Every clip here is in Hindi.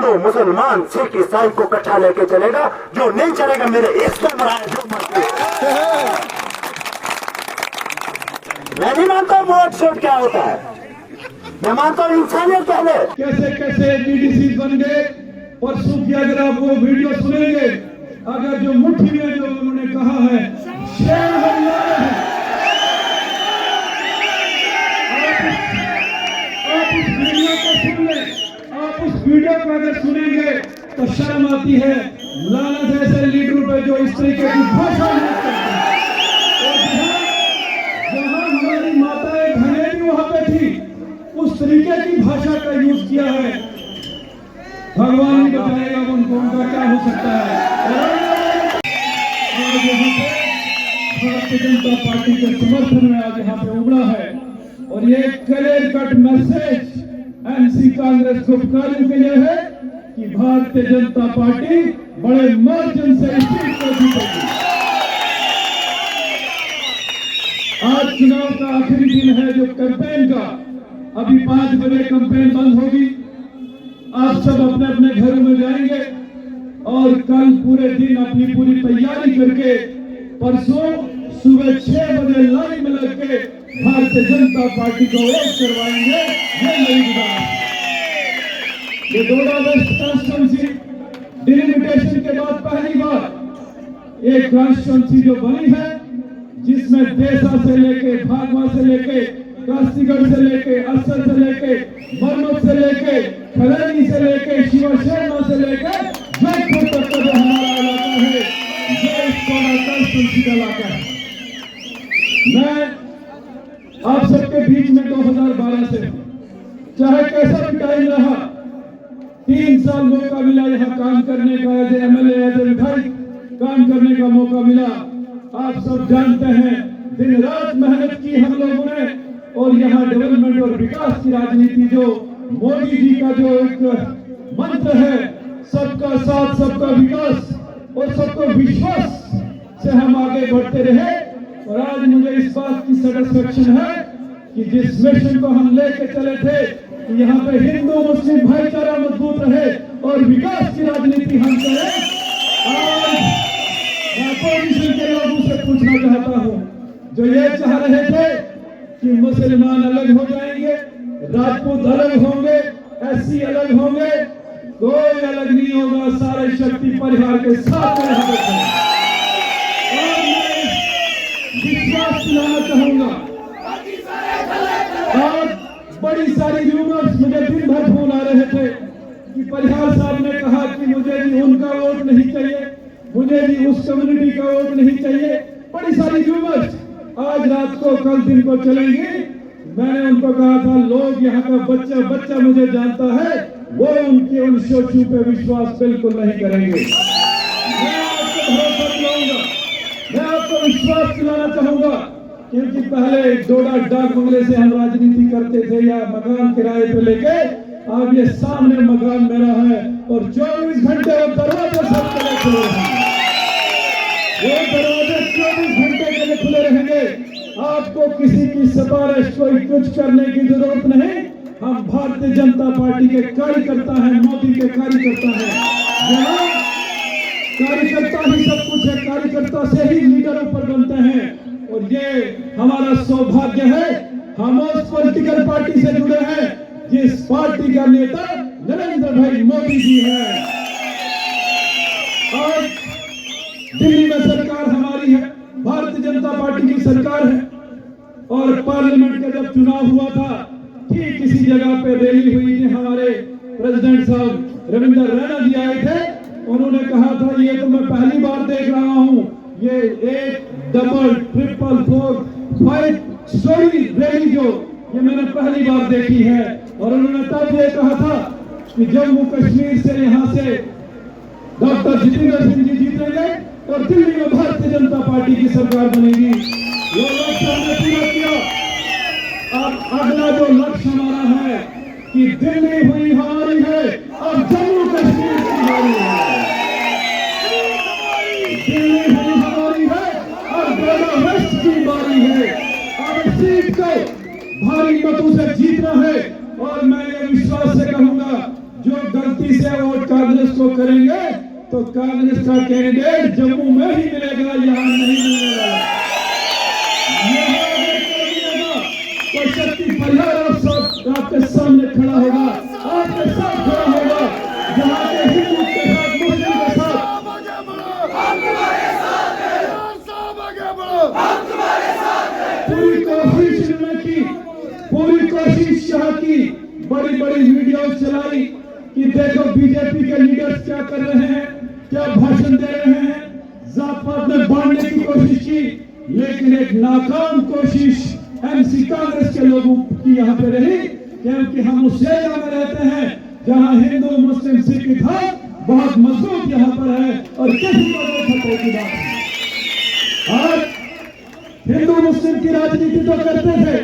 हिंदू मुसलमान सिख ईसाई को इकट्ठा लेके चलेगा। जो नहीं चलेगा मेरे इसमें मराए जो मर्जी। मैं नहीं मानता वोट शोट क्या होता है, मैं मानता हूँ इंसानियत पहले। कैसे कैसे डीडीसी बन गए। परसों की अगर आप वो वीडियो सुनेंगे, अगर जो मुट्ठी में जो उन्होंने कहा है शेर हल्ला है, आप उस वीडियो को सुन लें, आप उस वीडियो को अगर सुनेंगे तो शर्म आती है। लानत ऐसे लीडरों पे जो इस तरीके की भाषा यूज करते हैं। और जहां हमारी माताएं बहनें भी वहां पे थी, उस तरीके की भाषा का यूज किया है। भगवान ही बताएगा उनको उनका क्या हो सकता है। आज यहाँ पे भारतीय जनता पार्टी के समर्थन में आज यहाँ पे उमड़ा है और ये clear cut message MC Congress गुटकारियों के लिए है कि भारतीय जनता पार्टी बड़े मार्जिन से इस सीट को जीतेगी। आज चुनाव का आखिरी दिन है जो कैंपेन का। अभी 5 बजे कैंपेन बंद होगी। आप सब अपने अपने घरों में जाएंगे और कल पूरे दिन अपनी पूरी तैयारी करके परसों सुबह 6 बजे लाइन में लग के भारतीय जनता पार्टी को वोट करवाएंगे। ये मेरी गुजारिश है। ये डोडा वेस्ट कॉन्स्टिट्यूंसी डिलिमिटेशन के बाद पहली बार एक कॉन्स्टिट्यूंसी जो बनी है जिसमें देसा से लेके भागवा से लेके काशीगढ़ से लेके असर से लेके मरमत से लेके खलैनी से लेके शिवसेना से लेके जयपुर तक का जो हमारा इलाका है ये कॉन्स्टिट्यूंसी का इलाका है। मैं आप सबके बीच में 2012 से चाहे कैसा भी टाइम रहा 3 साल मौका मिला यहाँ काम करने का, एज एमएलए एज विधायक काम करने का मौका मिला। आप सब जानते हैं दिन रात मेहनत की हम लोगों ने और यहाँ डेवलपमेंट और विकास की राजनीति जो मोदी जी का जो एक मंत्र है सबका साथ सबका विकास और सबको विश्वास से हम आगे बढ़ते रहे। और आज मुझे इस बात की सेटिस्फेक्शन है कि जिस मिशन को हम लेके चले थे कि यहाँ पे हिंदू मुस्लिम भाईचारा मजबूत रहे और विकास की राजनीति हम करें। आज मैं अपोजिशन के लोगों से पूछना चाहता हूँ जो ये चाह रहे थे कि मुसलमान अलग हो जाएंगे, राजपूत अलग होंगे, एससी अलग होंगे, कोई अलग नहीं होगा, सारे शक्ति परिवार के साथ में हैं। और मैं विश्वास दिलाना चाहूंगा। आज बड़ी सारी र्यूमर्स मुझे दिन भर फोन आ रहे थे कि परिहार साहब ने कहा कि मुझे भी उनका वोट नहीं चाहिए, मुझे भी उस कम्युनिटी का वोट नहीं चाहिए। बड़ी सारी र्यूमर्स आज रात को कल दिन को चलेंगी। मैंने उनको कहा था लोग यहाँ का बच्चा बच्चा मुझे जानता है, वो उनके उन सोचों पे विश्वास बिल्कुल नहीं करेंगे। मैं आपको भरोसा दिलाऊंगा, मैं आपको विश्वास दिलाना चाहूंगा क्योंकि पहले डोडा डाक बंगले से हम राजनीति करते थे या मकान किराए पे लेके, अब ये सामने मकान मेरा है और 24 घंटे वो दरवाजे सबके लिए खुले रहेंगे। वो दरवाजे 24 घंटे के लिए खुले रहेंगे। आपको किसी की सिफारिश कोई कुछ करने की जरूरत नहीं। हम भारतीय जनता पार्टी के कार्यकर्ता हैं, मोदी के कार्यकर्ता हैं। यहाँ कार्यकर्ता ही सब कुछ है, कार्यकर्ता से ही लीडर ऊपर बनते हैं और ये हमारा सौभाग्य है। हम उस पॉलिटिकल पार्टी से जुड़े हैं जिस पार्टी का नेता नरेंद्र भाई मोदी जी है। और दिल्ली में सरकार हमारी है, भारतीय जनता पार्टी की सरकार है। और पार्लियामेंट का जब चुनाव हुआ था ठीक इसी जगह पे रैली हुई थी, हमारे प्रेसिडेंट साहब रविंद्र रैना जी आए थे। उन्होंने कहा था ये तो मैं पहली बार देख रहा हूँ, ये 1 डबल ट्रिपल 4 5 स्टोरी रैली जो ये मैंने पहली बार देखी है। और उन्होंने तब ये कहा था कि जम्मू कश्मीर से यहाँ से डॉक्टर जितेंद्र सिंह जी जीतेंगे और दिल्ली में भारतीय जनता पार्टी की सरकार बनेगी। वो लक्ष्य हमने पूरा किया। अब अगला जो लक्ष्य हमारा है कि दिल्ली हुई हमारी है और जम्मू कश्मीर की हमारी है। दिल्ली हुई हमारी है और डोडा वेस्ट की बारी है। अब इस सीट को भारी मतों से जीतना है। और मैं ये विश्वास से कहूंगा जो गलती से वोट कांग्रेस को करेंगे तो कांग्रेस का कैंडिडेट जम्मू में ही मिलेगा, यहाँ नहीं मिलेगा। तो शक्ति परिवार आपके सामने खड़ा होगा, आपके साथ खड़ा होगा, जहाँ के हिंदू के साथ मुस्लिम के साथ पूरी कोशिश की, पूरी कोशिश यहाँ की, बड़ी बड़ी वीडियो चलाई कि देखो बीजेपी के लीडर्स क्या कर रहे हैं, क्या भाषण दे रहे हैं, जात पात में बांटने की कोशिश की, लेकिन एक नाकाम कोशिश एमसी कांग्रेस के लोगों की यहाँ पे रही, क्योंकि हम उस एरिया में रहते हैं जहाँ हिंदू मुस्लिम सिख इतिहास बहुत मजबूत यहाँ पर है और किसी को नहीं खतरे की बात है। और हिंदू मुस्लिम की राजनीति तो करते थे,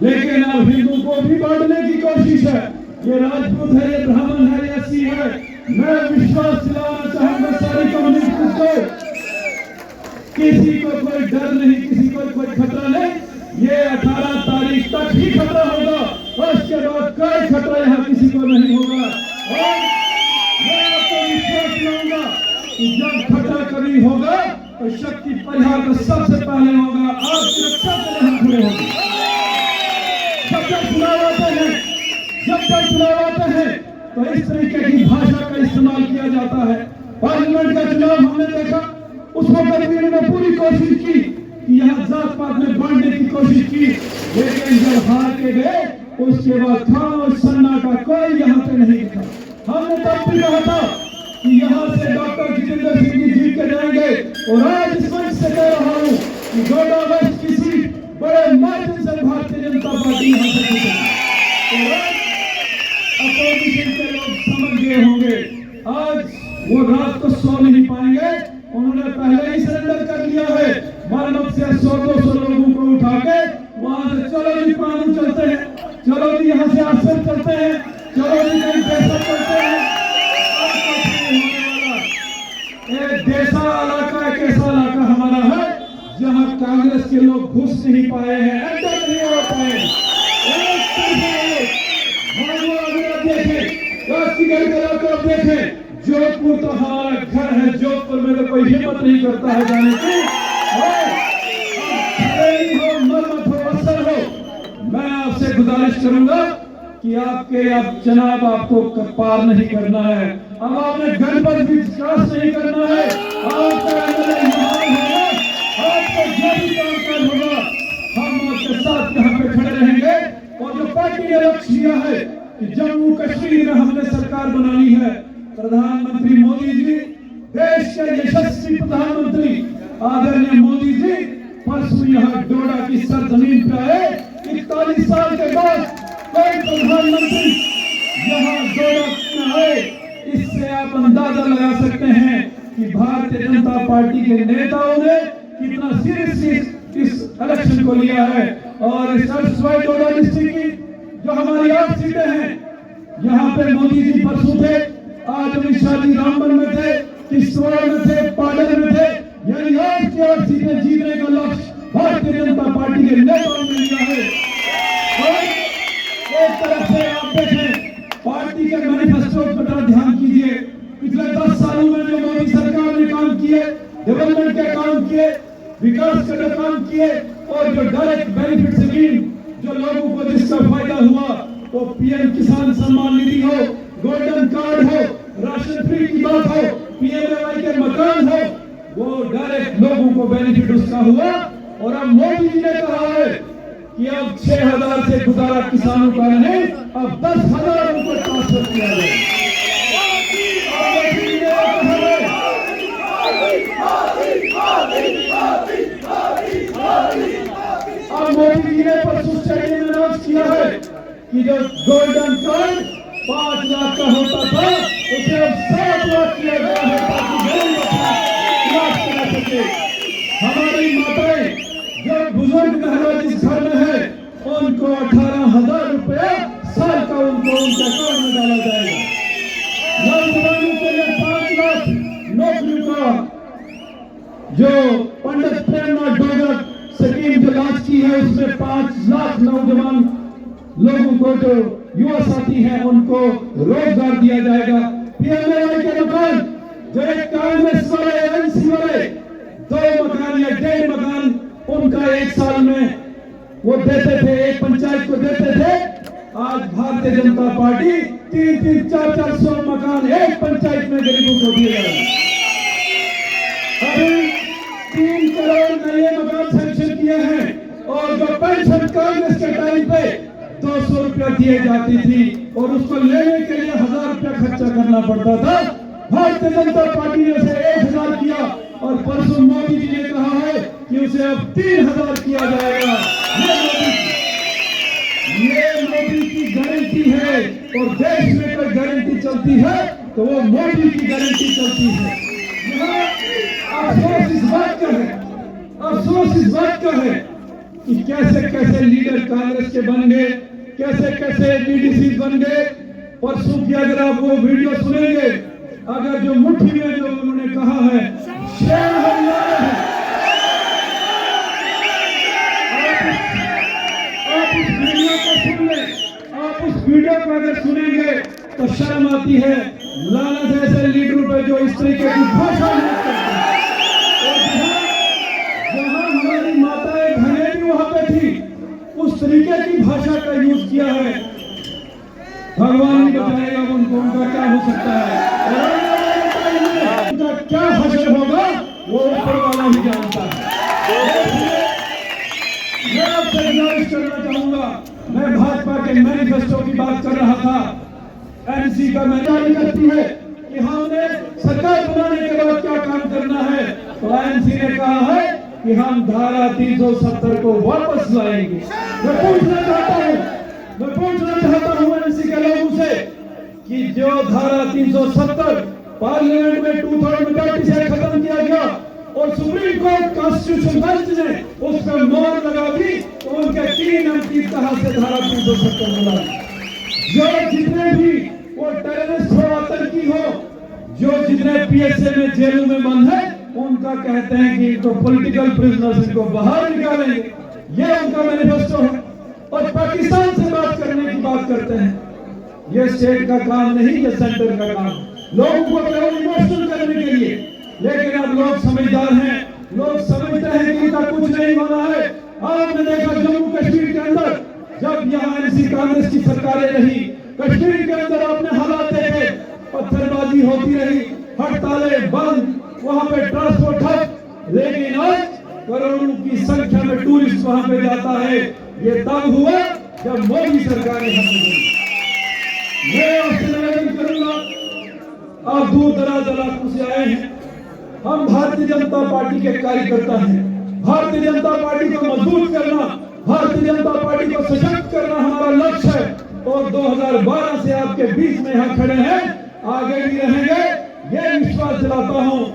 लेकिन अब हिंदू को भी बांटने की कोशिश है। ये राजपूत है, ये ब्राह्मण है, ये सी है। मैं विश्वास दिलाना चाहूंगा सारी कम्युनिटी को, किसी को कोई डर नहीं, किसी को कोई खतरा नहीं। ये 18 तारीख तक ही खतरा होगा और उसके बाद कोई खतरा यहाँ किसी को नहीं होगा। और मैं आपको विश्वास दिलाऊंगा कि जब खतरा कभी होगा तो शक्ति परिहार का सबसे पहले होगा, आपकी रक्षा के लिए हम खड़े होंगे। जब तक चुनाव आते हैं तो इस तरीके की भाषा का इस्तेमाल किया जाता है। पार्लियामेंट का चुनाव हमने देखा, उस वक्त इन्होंने पूरी कोशिश की कि यहाँ जात पात में बांटने की कोशिश की, लेकिन जब हार के गए उसके बाद खामोश सन्नाटा, कोई यहाँ पे नहीं दिखा। हमने तब भी कहा था कि यहाँ से डॉक्टर जितेंद्र सिंह जी जीत के जाएंगे, और आज इस मंच से कह रहा हूँ कि गोड्डा वेस्ट की सीट बड़े मार्जिन से भारतीय जनता पार्टी यहाँ से जीतेगी। अपोजिशन के लोग समझ गए होंगे, आज वो रात को सो नहीं पाएंगे, उन्होंने पहले ही सरेंडर कर लिया है। मरमत से 100-200 लोगों को उठा के वहां से चलो जी कानून चलते हैं, चलो जी यहाँ से आश्रम चलते हैं, चलो जी कहीं पैसा चलते हैं। एक देशा इलाका, एक ऐसा इलाका हमारा है जहाँ कांग्रेस के लोग घुस नहीं पाए हैं, एंटर नहीं हो पाए। देखें, जोधपुर तो हमारा घर है, जोधपुर में तो कोई हिम्मत नहीं करता है जाने की। हो मरमत हो असर हो, मैं आपसे गुजारिश करूंगा कि आपके अब जनाब आपको पार नहीं करना है, अब आपने घर पर भी विकास नहीं करना है। आपका आपको जो भी काम होगा हम आपके साथ यहाँ पे खड़े रहेंगे। और जो पार्टी ने लक्ष्य लिया है कि जम्मू कश्मीर में हमने सरकार बनानी है, प्रधानमंत्री मोदी जी, देश के यशस्वी प्रधानमंत्री आदरणीय मोदी जी परसों यहाँ डोडा की सरजमीन पे आए। 41 साल के बाद कोई प्रधानमंत्री यहाँ डोडा में आए, इससे आप अंदाजा लगा सकते हैं कि भारतीय जनता पार्टी के नेताओं ने कितना सीरियसली इस इलेक्शन को लिया है। और इस डोडा डिस्ट्रिक्ट की जो हमारी 8 सीटें हैं, यहाँ पे मोदी जी परसों थे, आज अमित शाह जी रामबन में थे, किश्तवाड़ में थे, पाडर में थे, यानी 8 की 8 सीटें जीतने का लक्ष्य भारतीय जनता पार्टी के नेताओं ने लिया है। और एक तरफ से आप देखें पार्टी के मैनिफेस्टो पर ध्यान कीजिए, पिछले 10 सालों में जो मोदी सरकार ने काम किए, डेवलपमेंट के काम किए, विकास के काम किए, और जो डायरेक्ट बेनिफिट स्कीम जो लोगों को जिसका फायदा हुआ, तो पीएम किसान सम्मान निधि हो, गोल्डन कार्ड हो, राशन फ्री की बात हो, पीएमएवाई के मकान हो, वो डायरेक्ट लोगों को बेनिफिट उसका हुआ। और अब मोदी जी ने कहा है कि अब 6,000 से गुजारा किसानों का नहीं, अब 10,000 उनको ट्रांसफर किया जाए। अब मोदी जी ने परसों स्टेडियम में अनाउंस किया है कि जो गोल्डन कार्ड 5 लाख का होता था उसे अब 7 लाख किया गया है, ताकि गरीब अपना इलाज करा सके। हमारी माताएं जो बुजुर्ग महिला जिस घर में है, उनको 18,000 रुपया साल का उनके अकाउंट में डाला जाएगा। नौजवानों के लिए 5 लाख नौकरियों का जो पंडित प्रेमनाथ डोगर स्कीम जो लॉन्च की है, उसमें 5 लाख नौजवान लोगों को जो युवा साथी हैं उनको रोजगार दिया जाएगा। पीएमएवाई के मकान जो एक कांग्रेस वाले एनसी वाले 2 मकान या 1.5 मकान उनका 1 साल में वो देते थे, एक पंचायत को देते थे। आज भारतीय जनता पार्टी 3-3, 4-400 मकान एक पंचायत में गरीबों को दिए जा रहे हैं। अभी 3 करोड़ नए मकान सैंक्शन किए हैं और जो पेंशन कांग्रेस के टाइम पे 200 रुपया दिए जाती थी और उसको लेने के लिए 1000 रुपया खर्चा करना पड़ता था। भारतीय जनता पार्टी ने उसे 1000 किया और परसों मोदी जी ने कहा है कि उसे अब 3000 किया जाएगा। ये मोदी की गारंटी है और देश में कोई गारंटी चलती है तो वो मोदी की गारंटी चलती है। अफसोस इस बात का है, अफसोस इस बात का है कि कैसे कैसे लीडर कांग्रेस के बन गए, कैसे कैसे डीडीसी बन गए। परसों की अगर आप वो वीडियो सुनेंगे, अगर जो मुट्ठी में जो उन्होंने कहा है शेर हरियाणा है, आप उस वीडियो को सुन ले, आप उस वीडियो को अगर सुनेंगे तो शर्म आती है। लानत ऐसे लीडरों पे जो इस तरीके की भाषा यूज करते हैं। और जहां हमारी माताएं बहनें भी वहां पे थी, उस तरीके की भाषा का यूज किया है। भगवान ही बताएगा उनको, उनका क्या हो सकता है, उनका क्या हश्र होगा वो ऊपर वाला ही जानता है। मैं आपसे गुजारिश करना चाहूंगा, मैं भाजपा के मैनिफेस्टो की बात कर रहा था। एनसी का मैनिफेस्टो करती है कि हमने सरकार बनाने के बाद क्या काम करना है, तो एनसी ने कहा है कि हम धारा 370 को वापस लाएंगे। मैं पूछना चाहता हूं एनसी के लोगों से कि जो धारा 370 पार्लियामेंट में 2/3 मेजॉरिटी से खत्म किया गया और सुप्रीम कोर्ट कॉन्स्टिट्यूशन बेंच ने उस पर मोहर लगा दी, तो उनके 3 एमपी कहां से धारा 370 मिला। जो जितने भी वो टेररिस्ट हो, आतंकी हो, जो जितने पीएसए में जेलों में बंद है, उनका कहते हैं कि तो पॉलिटिकल प्रिजनर्स को बाहर निकालेंगे। ये उनका मैनिफेस्टो है और पाकिस्तान से बात करने की बात करते हैं। ये स्टेट का काम नहीं, ये सेंटर का काम। लोगों को केवल इमोशनल करने के लिए, लेकिन अब लोग समझदार हैं, लोग समझते हैं कि इनका कुछ नहीं होना है। आपने देखा जम्मू कश्मीर के अंदर जब यहाँ एनसी कांग्रेस की सरकारें रही, कश्मीर के अंदर आपने हालात देखे, पत्थरबाजी होती रही, हड़तालें बंद, वहां पे ट्रांसपोर्ट ठप। लेकिन आज करोड़ों की संख्या में टूरिस्ट वहां पे जाता है। ये तब हुआ जब मोदी सरकार ने हमले की। मैं आपसे निवेदन करूंगा, आप दूर दराज इलाकों से आए हैं, हम भारतीय जनता पार्टी के कार्यकर्ता हैं। भारतीय जनता पार्टी को मजबूत करना, भारतीय जनता पार्टी को सशक्त करना हमारा लक्ष्य है और 2012 से आपके बीच में यहाँ खड़े हैं, आगे भी रहेंगे। ये विश्वास दिलाता हूँ